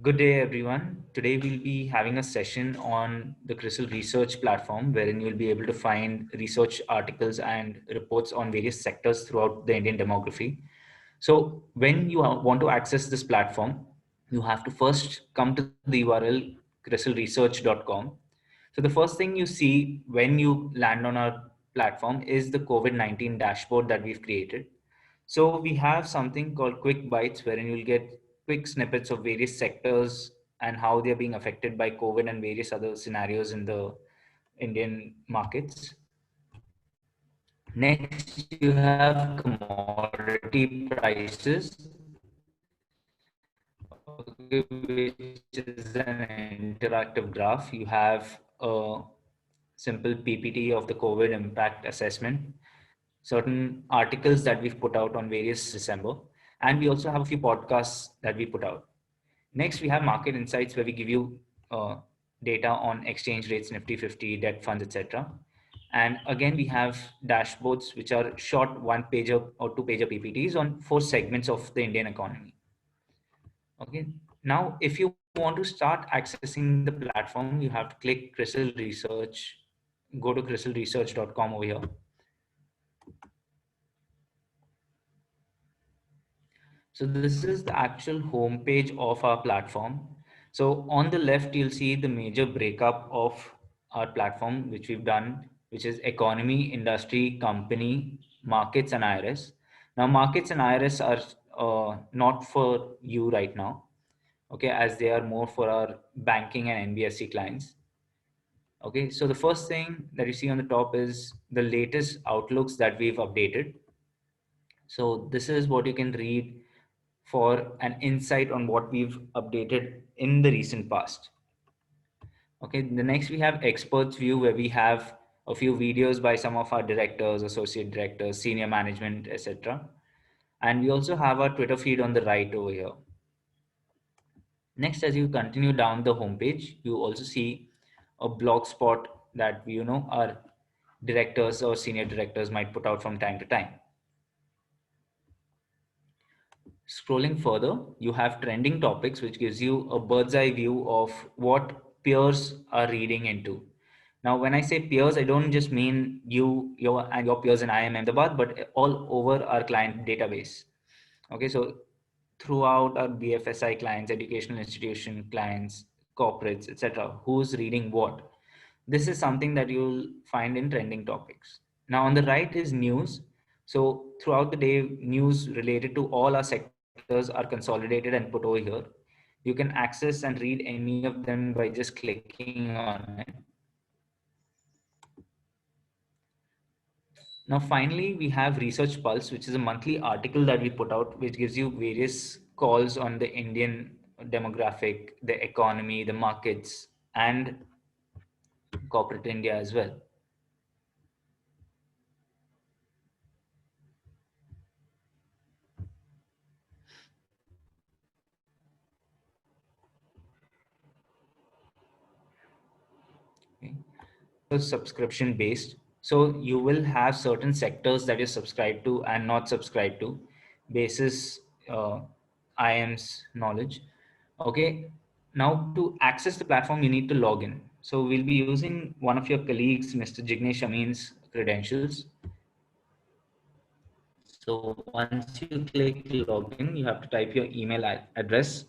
Good day, everyone. Today we'll be having a session on the CRISIL research platform, wherein you'll be able to find research articles and reports on various sectors throughout the Indian demography. So when you want to access this platform, you have to first come to the URL crisilresearch.com. So the first thing you see when you land on our platform is the COVID-19 dashboard that we've created. So we have something called quick bites, wherein you'll get quick snippets of various sectors and how they're being affected by COVID and various other scenarios in the Indian markets. Next, you have commodity prices, okay, which is an interactive graph. You have a simple PPT of the COVID impact assessment, certain articles that we've put out on various December, and we also have a few podcasts that we put out. Next, we have market insights where we give you data on exchange rates, Nifty 50, debt funds, etc. And again, we have dashboards, which are short one-pager or two-pager PPTs on four segments of the Indian economy. Okay. Now, if you want to start accessing the platform, you have to click CRISIL Research, go to crisilresearch.com over here. So this is the actual homepage of our platform. So on the left, you'll see the major breakup of our platform, which we've done, which is economy, industry, company, markets, and IRS. Now, markets and IRS are not for you right now, okay, as they are more for our banking and NBFC clients. Okay, so the first thing that you see on the top is the latest outlooks that we've updated. So this is what you can read for an insight on what we've updated in the recent past. Okay, the next we have experts view, where we have a few videos by some of our directors, associate directors, senior management, etc. And we also have our Twitter feed on the right over here. Next, as you continue down the homepage, you also see a blog spot that our directors or senior directors might put out from time to time. Scrolling further, you have trending topics, which gives you a bird's eye view of what peers are reading into. Now, when I say peers, I don't just mean your peers in IIM Ahmedabad, but all over our client database. Okay, so throughout our BFSI clients, educational institution clients, corporates, etc., who's reading what? This is something that you'll find in trending topics. Now, on the right is news. So throughout the day, news related to all our sectors are consolidated and put over here. You can access and read any of them by just clicking on it. Now, finally, we have Research Pulse, which is a monthly article that we put out, which gives you various calls on the Indian demographic, the economy, the markets, and corporate India as well. Okay. So subscription based. So you will have certain sectors that you subscribe to and not subscribe to, basis IM's knowledge. Okay. Now to access the platform, you need to log in. So we'll be using one of your colleagues, Mr. Jignesh Amin's credentials. So once you click login, you have to type your email address.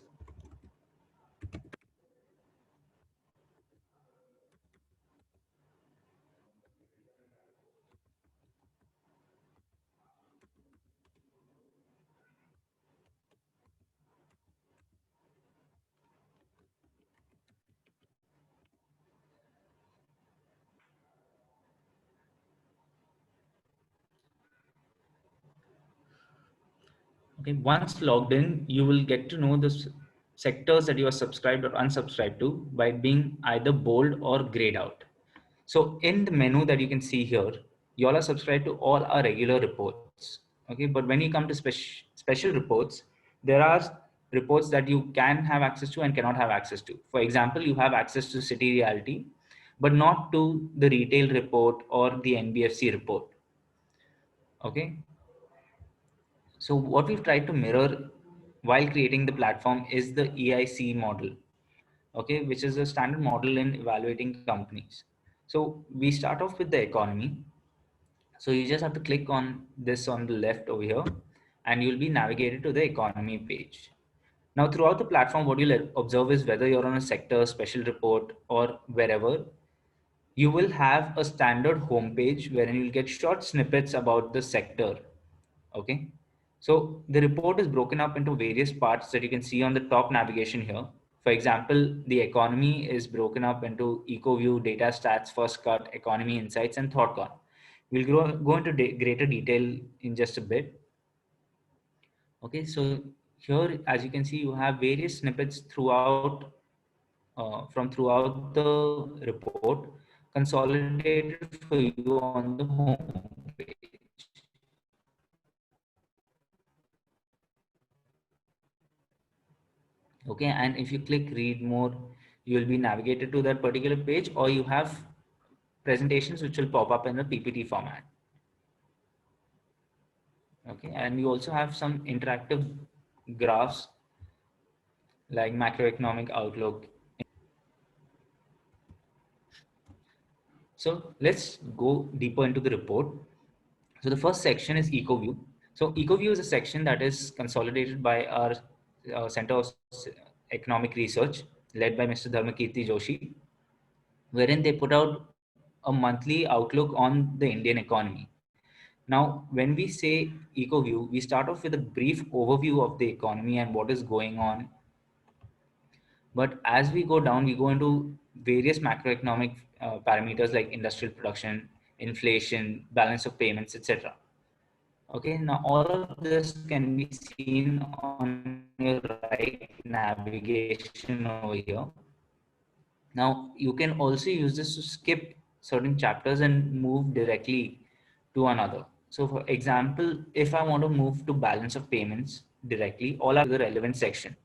Okay, once logged in, you will get to know the sectors that you are subscribed or unsubscribed to by being either bold or grayed out. So in the menu that you can see here, you all are subscribed to all our regular reports. Okay, but when you come to special reports, there are reports that you can have access to and cannot have access to. For example, you have access to City Reality, but not to the retail report or the NBFC report. Okay, so what we've tried to mirror while creating the platform is the EIC model, okay, which is a standard model in evaluating companies. So we start off with the economy. So you just have to click on this on the left over here, and you'll be navigated to the economy page. Now, throughout the platform, what you'll observe is whether you're on a sector, special report, or wherever, you will have a standard homepage wherein you'll get short snippets about the sector. Okay. So the report is broken up into various parts that you can see on the top navigation here. For example, the economy is broken up into EcoView, data stats, first cut, economy insights, and ThoughtCon. We'll go into greater detail in just a bit. Okay, so here, as you can see, you have various snippets throughout the report, consolidated for you on the home page. Okay, and if you click read more, you will be navigated to that particular page, or you have presentations which will pop up in the PPT format. Okay, and you also have some interactive graphs like macroeconomic outlook. So let's go deeper into the report. So the first section is EcoView. So EcoView is a section that is consolidated by our Center of Economic Research, led by Mr. Dharmakirti Joshi, wherein they put out a monthly outlook on the Indian economy. Now, when we say EcoView, we start off with a brief overview of the economy and what is going on. But as we go down, we go into various macroeconomic parameters like industrial production, inflation, balance of payments, etc. Okay, now all of this can be seen on your right navigation over here. Now you can also use this to skip certain chapters and move directly to another. So for example, if I want to move to balance of payments directly, all are the relevant section.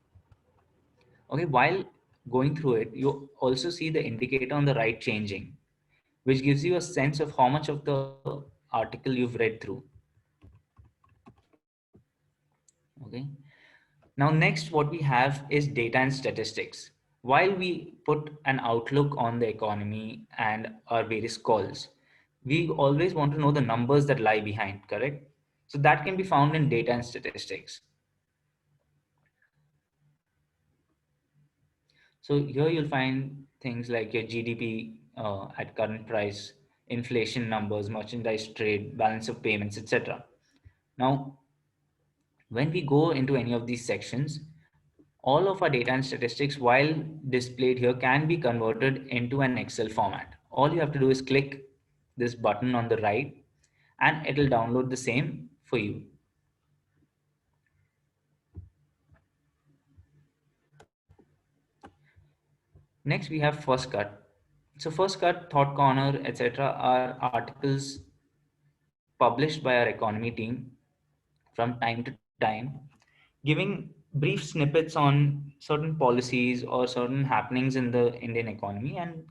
Okay, while going through it, you also see the indicator on the right changing, which gives you a sense of how much of the article you've read through. Okay. Now, next, what we have is data and statistics. While we put an outlook on the economy and our various calls, we always want to know the numbers that lie behind, correct? So that can be found in data and statistics. So here you'll find things like your GDP at current price, inflation numbers, merchandise trade, balance of payments, etc. Now, when we go into any of these sections, all of our data and statistics, while displayed here, can be converted into an Excel format. All you have to do is click this button on the right and it'll download the same for you. Next, we have First Cut. So First Cut, Thought Corner, etc. are articles published by our economy team from time to time, giving brief snippets on certain policies or certain happenings in the Indian economy and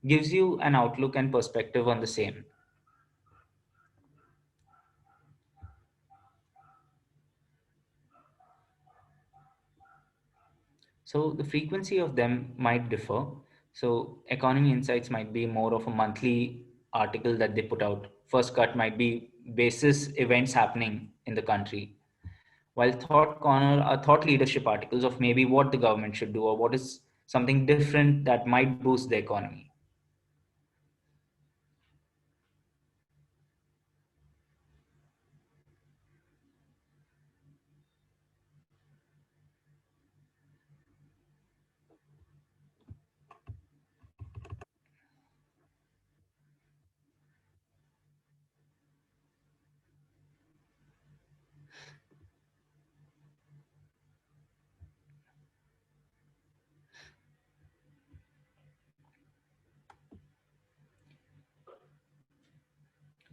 gives you an outlook and perspective on the same. So the frequency of them might differ. So Economy Insights might be more of a monthly article that they put out. First Cut might be basis events happening in the country. While Thought Corner are thought leadership articles of maybe what the government should do or what is something different that might boost the economy.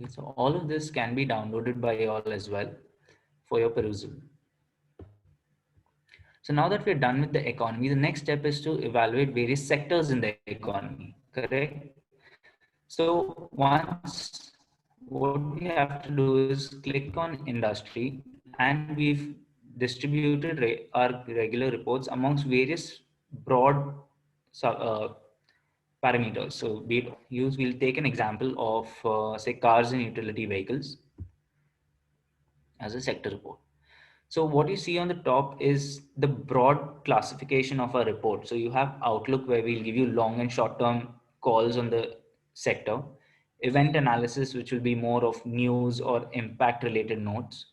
Okay, so all of this can be downloaded by you all as well for your perusal. So now that we're done with the economy, the next step is to evaluate various sectors in the economy, correct? So what we have to do is click on industry, and we've distributed our regular reports amongst various broad parameters. So we'll take an example of say cars and utility vehicles as a sector report. So what you see on the top is the broad classification of our report. So you have Outlook, where we'll give you long and short term calls on the sector, event analysis, which will be more of news or impact related notes.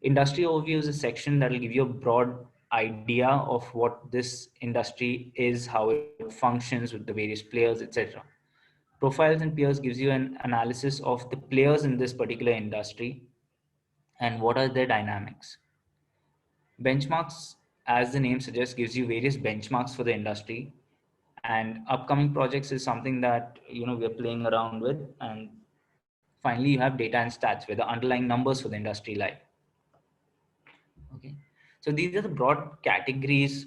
Industry overview is a section that will give you a broad idea of what this industry is, how it functions with the various players, etc. Profiles and peers gives you an analysis of the players in this particular industry and what are their dynamics. Benchmarks, as the name suggests, gives you various benchmarks for the industry, and upcoming projects is something that we're playing around with. And finally, you have data and stats, where the underlying numbers for the industry lie. Okay, so these are the broad categories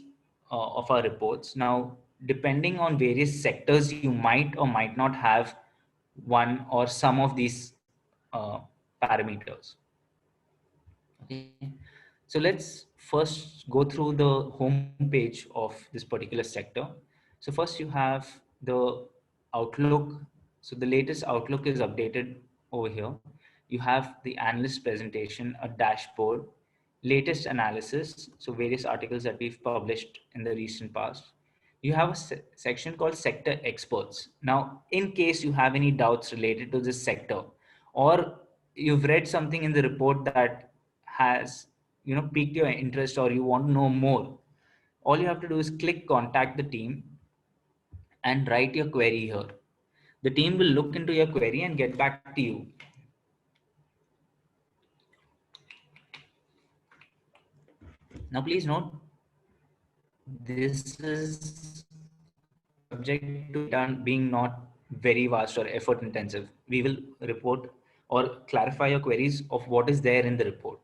of our reports. Now, depending on various sectors, you might or might not have one or some of these parameters. Okay, so let's first go through the home page of this particular sector. So first you have the Outlook. So the latest Outlook is updated over here. You have the analyst presentation, a dashboard, latest analysis, so various articles that we've published in the recent past. You have a section called sector experts. Now, in case you have any doubts related to this sector, or you've read something in the report that has piqued your interest, or you want to know more, all you have to do is click contact the team and write your query here. The team will look into your query and get back to you. Now please note, this is subject to data being not very vast or effort intensive. We will report or clarify your queries of what is there in the report.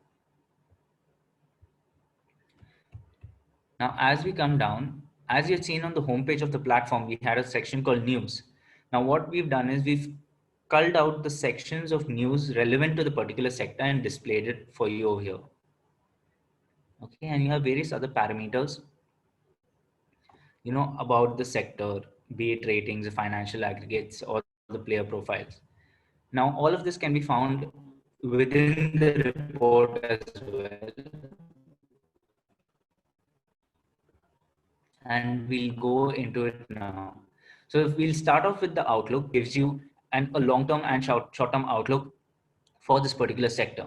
Now, as we come down, as you've seen on the homepage of the platform, we had a section called news. Now, what we've done is we've culled out the sections of news relevant to the particular sector and displayed it for you over here. Okay, and you have various other parameters, about the sector, be it ratings, financial aggregates, or the player profiles. Now, all of this can be found within the report as well. And we'll go into it now. So if we'll start off with the outlook, gives you a long-term and short-term outlook for this particular sector.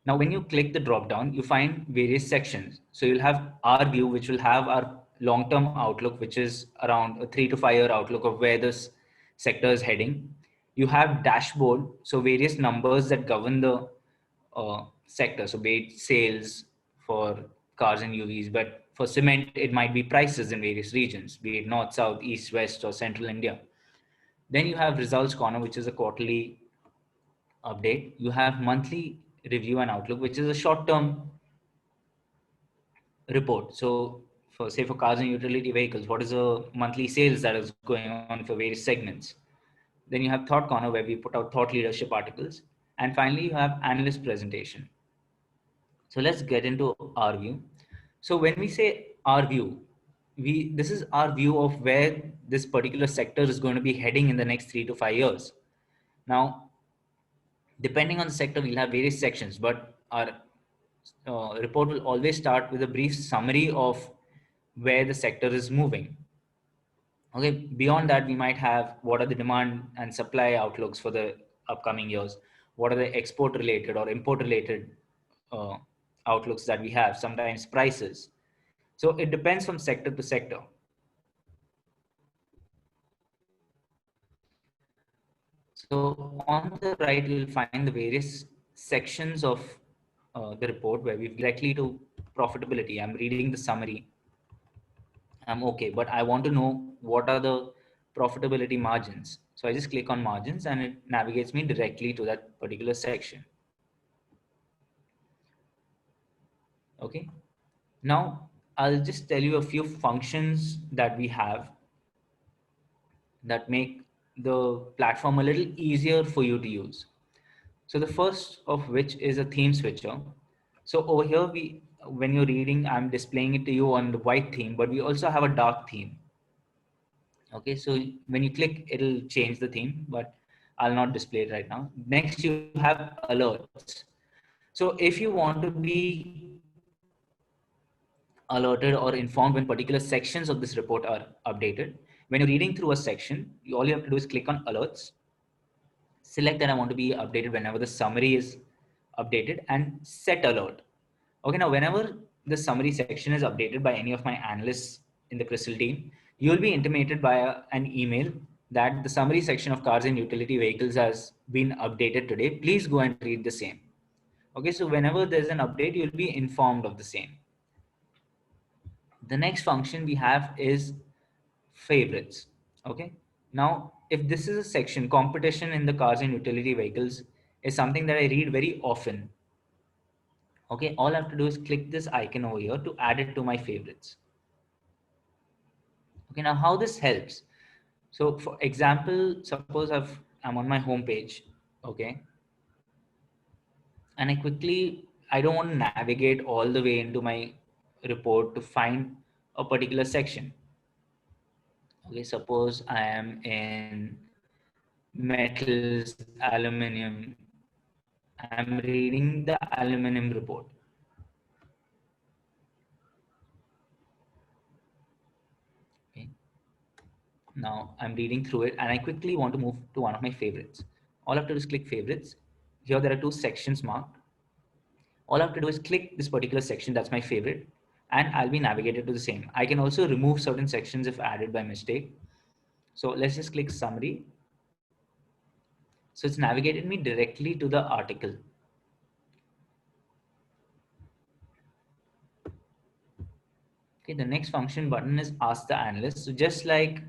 Now, when you click the drop down, you find various sections. So you'll have our view, which will have our long-term outlook, which is around a 3 to 5 year outlook of where this sector is heading. You have dashboard, so various numbers that govern the sector. So be it sales for cars and UVs, but for cement, it might be prices in various regions, be it north, south, east, west, or central India. Then you have results corner, which is a quarterly update. You have monthly review and outlook, which is a short-term report. So for say for cars and utility vehicles, what is the monthly sales that is going on for various segments? Then you have thought corner, where we put out thought leadership articles. And finally, you have analyst presentation. So let's get into our view. So when we say our view, this is our view of where this particular sector is going to be heading in the next 3 to 5 years. Now, depending on the sector, we'll have various sections, but our report will always start with a brief summary of where the sector is moving. Okay, beyond that, we might have what are the demand and supply outlooks for the upcoming years, what are the export related or import related uh, outlooks that we have, sometimes prices. So it depends from sector to sector. So on the right, you'll find the various sections of the report where we've directly to profitability. I'm reading the summary. I'm okay, but I want to know what are the profitability margins. So I just click on margins and it navigates me directly to that particular section. Okay. Now I'll just tell you a few functions that we have that make the platform a little easier for you to use. So the first of which is a theme switcher. So over here, when you're reading, I'm displaying it to you on the white theme, but we also have a dark theme. Okay, so when you click, it'll change the theme, but I'll not display it right now. Next, you have alerts. So if you want to be alerted or informed when particular sections of this report are updated, when you're reading through a section, all you have to do is click on alerts, select that I want to be updated whenever the summary is updated, and set alert. Okay, now whenever the summary section is updated by any of my analysts in the Crystal team, you will be intimated by an email that the summary section of cars and utility vehicles has been updated today. Please go and read the same. Okay, so whenever there's an update, you'll be informed of the same. The next function we have is favorites. Okay, now if this is a section, competition in the cars and utility vehicles is something that I read very often. Okay, all I have to do is click this icon over here to add it to my favorites. Okay, now how this helps. So for example, suppose I'm on my home page, okay, and I don't want to navigate all the way into my report to find a particular section. Okay, suppose I am in metals, aluminum. I'm reading the aluminum report. Okay. Now I'm reading through it and I quickly want to move to one of my favorites. All I have to do is click favorites. Here there are two sections marked. All I have to do is click this particular section, that's my favorite, and I'll be navigated to the same. I can also remove certain sections if added by mistake. So let's just click summary. So it's navigated me directly to the article. Okay, the next function button is ask the analyst. So just like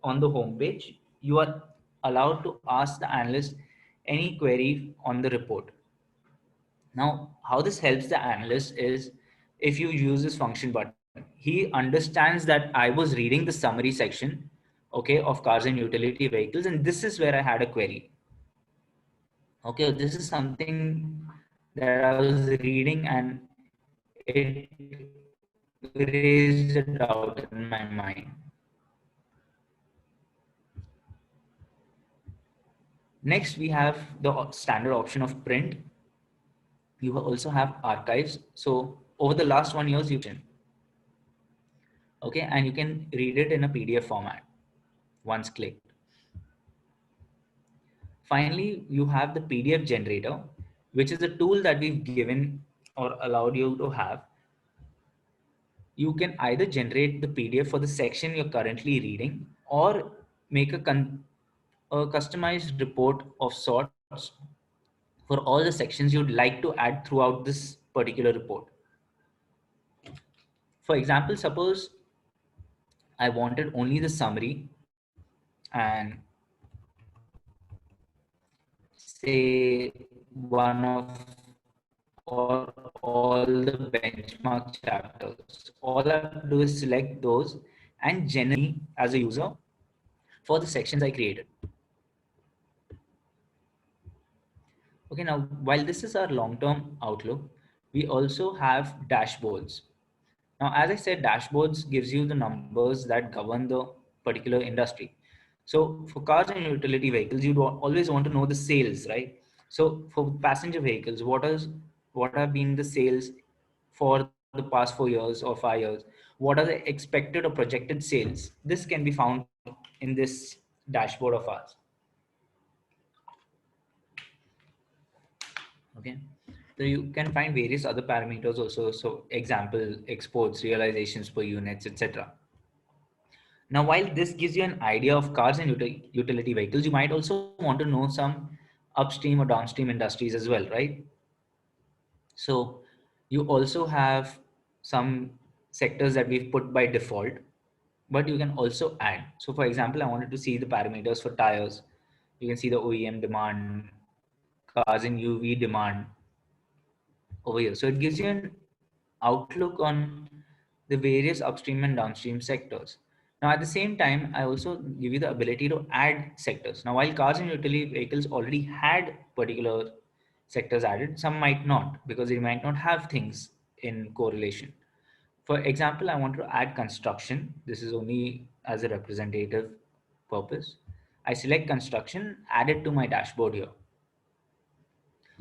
on the home page, you are allowed to ask the analyst any query on the report. Now, how this helps the analyst is if you use this function button, he understands that I was reading the summary section, okay, of cars and utility vehicles, and this is where I had a query. Okay, this is something that I was reading and it raised a doubt in my mind. Next, we have the standard option of print. You also have archives. So over the last 1 year, you can, okay, and you can read it in a PDF format once clicked. Finally, you have the PDF generator, which is a tool that we've given or allowed you to have. You can either generate the PDF for the section you're currently reading or make a customized report of sorts for all the sections you'd like to add throughout this particular report. For example, suppose I wanted only the summary and say one of or all the benchmark chapters. All I have to do is select those and generate as a user for the sections I created. Okay, now while this is our long-term outlook, we also have dashboards. Now, as I said, dashboards gives you the numbers that govern the particular industry. So for cars and utility vehicles, you'd always want to know the sales, right? So for passenger vehicles, what have been the sales for the past 4 years or 5 years? What are the expected or projected sales? This can be found in this dashboard of ours. Okay. So you can find various other parameters also. So example, exports, realizations per units, etc. Now, while this gives you an idea of cars and utility vehicles, you might also want to know some upstream or downstream industries as well, right? So you also have some sectors that we've put by default, but you can also add. So for example, I wanted to see the parameters for tires. You can see the OEM demand, cars in UV demand over here. So it gives you an outlook on the various upstream and downstream sectors. Now, at the same time, I also give you the ability to add sectors. Now, while cars and utility vehicles already had particular sectors added, some might not, because they might not have things in correlation. For example, I want to add construction. This is only as a representative purpose. I select construction, add it to my dashboard here.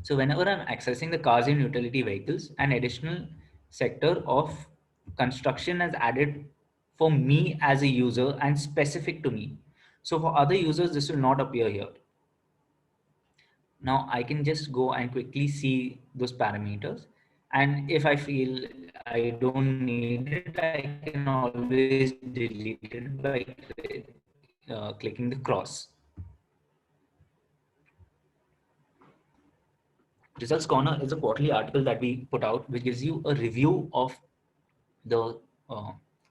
So whenever I'm accessing the cars and utility vehicles, an additional sector of construction is added for me as a user and specific to me. So for other users, this will not appear here. Now I can just go and quickly see those parameters. And if I feel I don't need it, I can always delete it by clicking the cross. Results Corner is a quarterly article that we put out, which gives you a review of the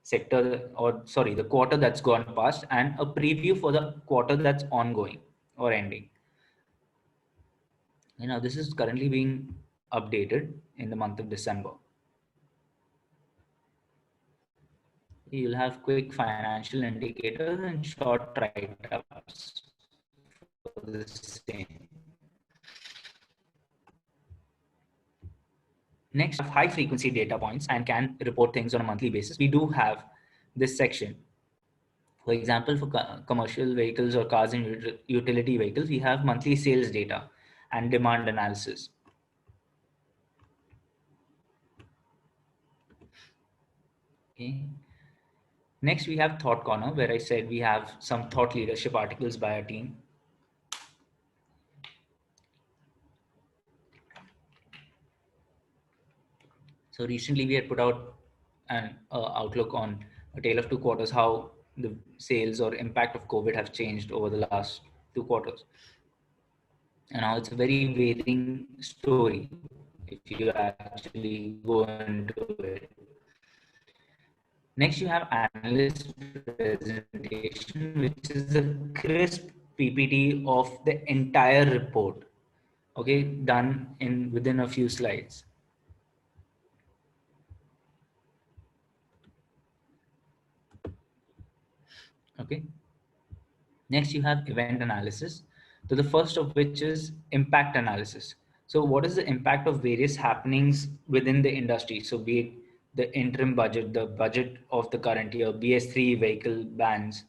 sector, or sorry, the quarter that's gone past, and a preview for the quarter that's ongoing or ending. This is currently being updated in the month of December. You'll have quick financial indicators and short write-ups for the same. Next, high frequency data points and can report things on a monthly basis. We do have this section. For example, for commercial vehicles or cars and utility vehicles, we have monthly sales data and demand analysis. Okay. Next, we have Thought Corner, where I said we have some thought leadership articles by our team. So recently we had put out an outlook on a tale of two quarters, how the sales or impact of COVID have changed over the last 2 quarters. And now it's a very varying story if you actually go into it. Next, you have analyst presentation, which is a crisp PPT of the entire report, okay, done in within a few slides. Okay. Next, you have event analysis. So the first of which is impact analysis. So what is the impact of various happenings within the industry? So be it the interim budget, the budget of the current year, BS3 vehicle bans,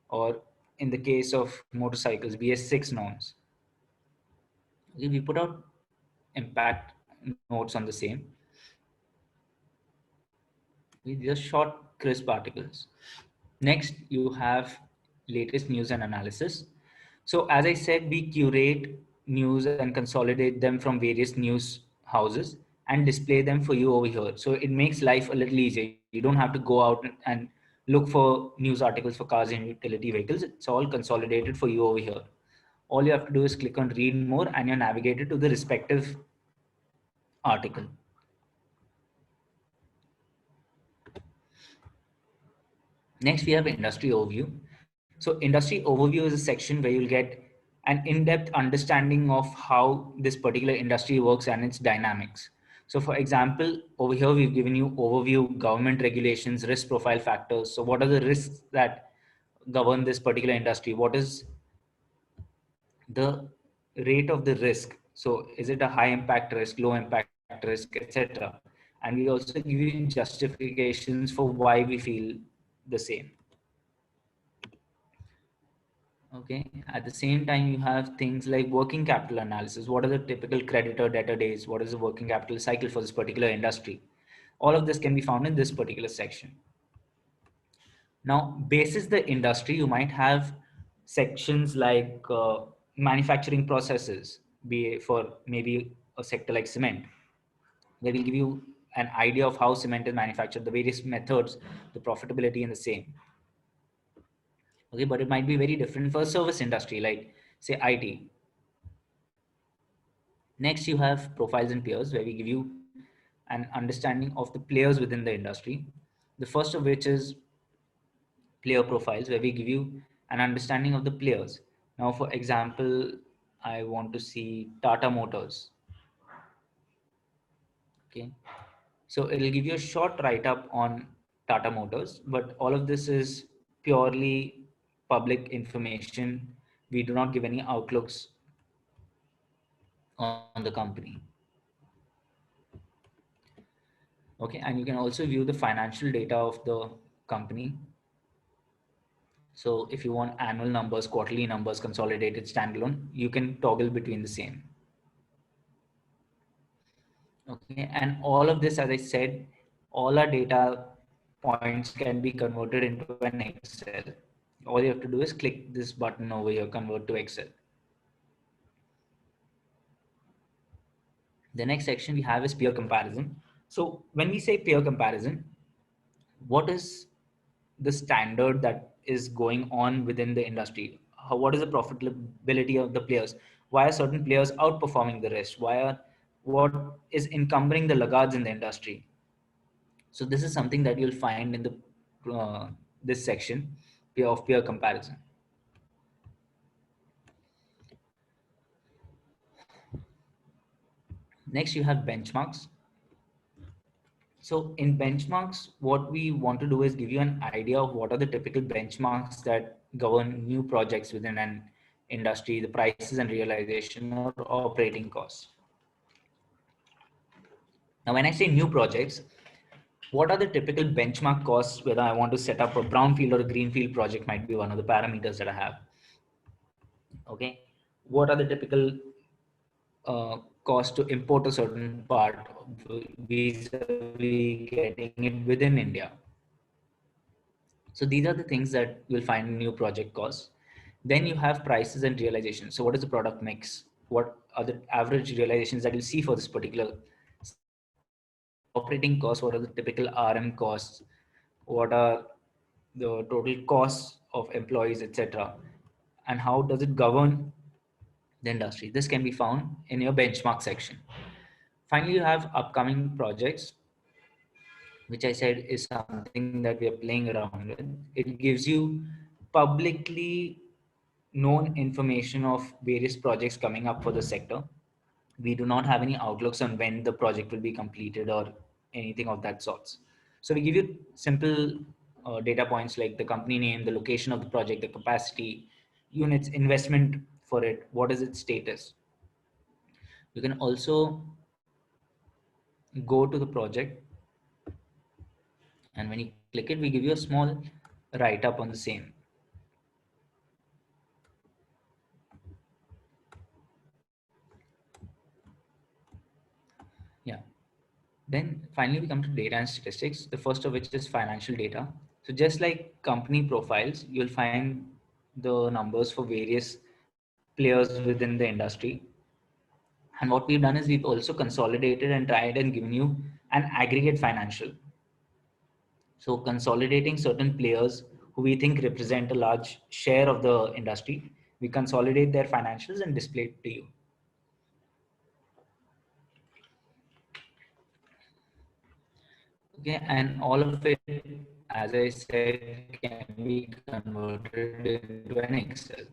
or in the case of motorcycles, BS6 norms. Okay, we put out impact notes on the same. We just short, crisp articles. Next, you have latest news and analysis. So as I said, we curate news and consolidate them from various news houses and display them for you over here. So it makes life a little easier. You don't have to go out and look for news articles for cars and utility vehicles. It's all consolidated for you over here. All you have to do is click on read more and you're navigated to the respective article. Next, we have industry overview. So industry overview is a section where you'll get an in-depth understanding of how this particular industry works and its dynamics. So for example, over here, we've given you overview, government regulations, risk profile factors. So what are the risks that govern this particular industry? What is the rate of the risk? So is it a high impact risk, low impact risk, etc.? And we also give you justifications for why we feel the same. Okay. At the same time, you have things like working capital analysis. What are the typical creditor debtor days? What is the working capital cycle for this particular industry? All of this can be found in this particular section. Now, basis the industry, you might have sections like manufacturing processes, be for maybe a sector like cement. They will give you an idea of how cement is manufactured, the various methods, the profitability, and the same. Okay, but it might be very different for a service industry like say IT. Next, you have profiles and peers, where we give you an understanding of the players within the industry. The first of which is player profiles, where we give you an understanding of the players. Now, for example, I want to see Tata Motors. Okay, so it'll give you a short write-up on Tata Motors, but all of this is purely public information. We do not give any outlooks on the company. Okay, and you can also view the financial data of the company. So if you want annual numbers, quarterly numbers, consolidated, standalone, you can toggle between the same. Okay, and all of this, as I said, all our data points can be converted into an Excel. All you have to do is click this button over here, convert to Excel. The next section we have is peer comparison. So when we say peer comparison, what is the standard that is going on within the industry? What is the profitability of the players? Why are certain players outperforming the rest? What is encumbering the laggards in the industry? So this is something that you'll find in the this section of peer comparison. Next, you have benchmarks. So in benchmarks, what we want to do is give you an idea of what are the typical benchmarks that govern new projects within an industry, the prices and realization or operating costs. Now, when I say new projects, what are the typical benchmark costs? Whether I want to set up a brownfield or a greenfield project might be one of the parameters that I have. Okay, what are the typical cost to import a certain part vis-a-vis getting it within India? So these are the things that you'll find in new project costs. Then you have prices and realization. So what is the product mix? What are the average realizations that you see for this particular segment? Operating costs, what are the typical RM costs? What are the total costs of employees, etc.? And how does it govern the industry? This can be found in your benchmark section. Finally, you have upcoming projects, which I said is something that we are playing around with. It gives you publicly known information of various projects coming up for the sector. We do not have any outlooks on when the project will be completed or anything of that sorts. So we give you simple data points like the company name, the location of the project, the capacity, units, investment for it, what is its status. You can also go to the project, and when you click it, we give you a small write up on the same. Yeah. Then finally, we come to data and statistics, the first of which is financial data. So just like company profiles, you'll find the numbers for various players within the industry. And what we've done is we've also consolidated and tried and given you an aggregate financial. So consolidating certain players who we think represent a large share of the industry, we consolidate their financials and display it to you. Okay, and all of it, as I said, can be converted into an Excel.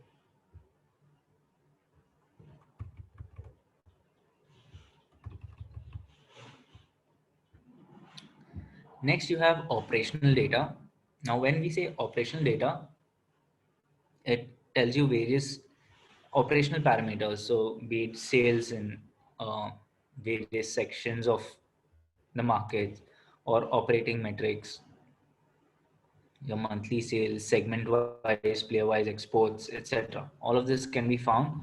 Next, you have operational data. Now, when we say operational data, it tells you various operational parameters. So, be it sales in various sections of the market or operating metrics, your monthly sales, segment wise, player wise, exports, etc. All of this can be found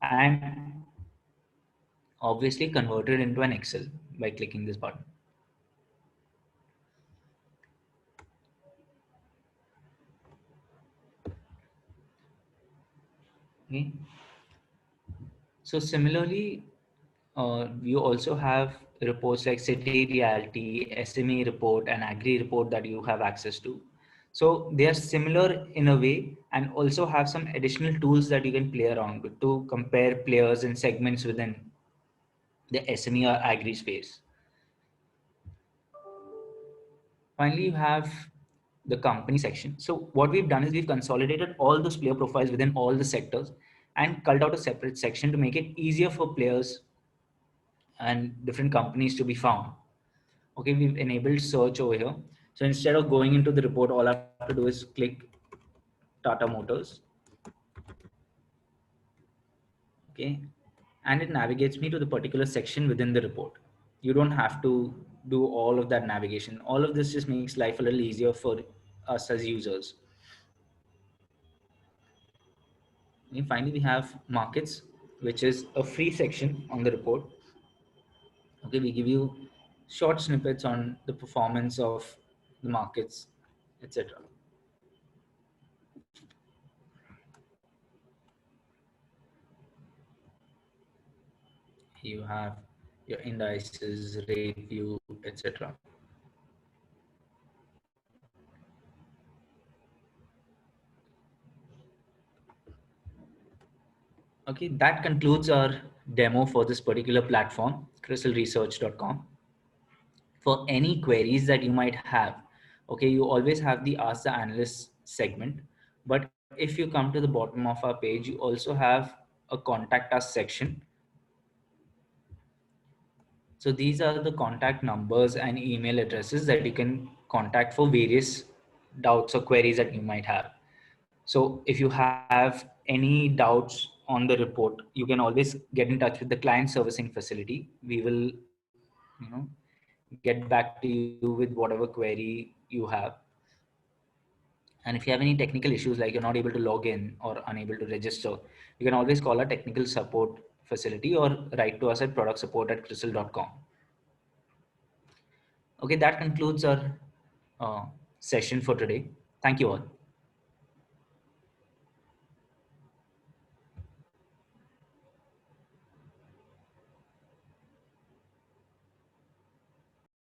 and obviously converted into an Excel by clicking this button. Okay. So similarly, you also have reports like City Reality, SME report, and Agri report that you have access to. So they are similar in a way and also have some additional tools that you can play around with to compare players and segments within the SME or Agri space. Finally, you have the company section. So what we've done is we've consolidated all those player profiles within all the sectors and culled out a separate section to make it easier for players and different companies to be found. Okay, we've enabled search over here. So instead of going into the report, all I have to do is click Tata Motors. Okay, and it navigates me to the particular section within the report. You don't have to do all of that navigation. All of this just makes life a little easier for us as users. And finally, we have markets, which is a free section on the report. Okay, we give you short snippets on the performance of the markets, etc. You have your indices, rate view, etc. Okay, that concludes our demo for this particular platform, crystalresearch.com. For any queries that you might have, okay, you always have the Ask the Analyst segment. But if you come to the bottom of our page, you also have a contact us section. So these are the contact numbers and email addresses that you can contact for various doubts or queries that you might have. So if you have any doubts on the report, you can always get in touch with the client servicing facility. We will, get back to you with whatever query you have. And if you have any technical issues, like you're not able to log in or unable to register, you can always call our technical support facility or write to us at productsupport@crystal.com. Okay, that concludes our session for today. Thank you all.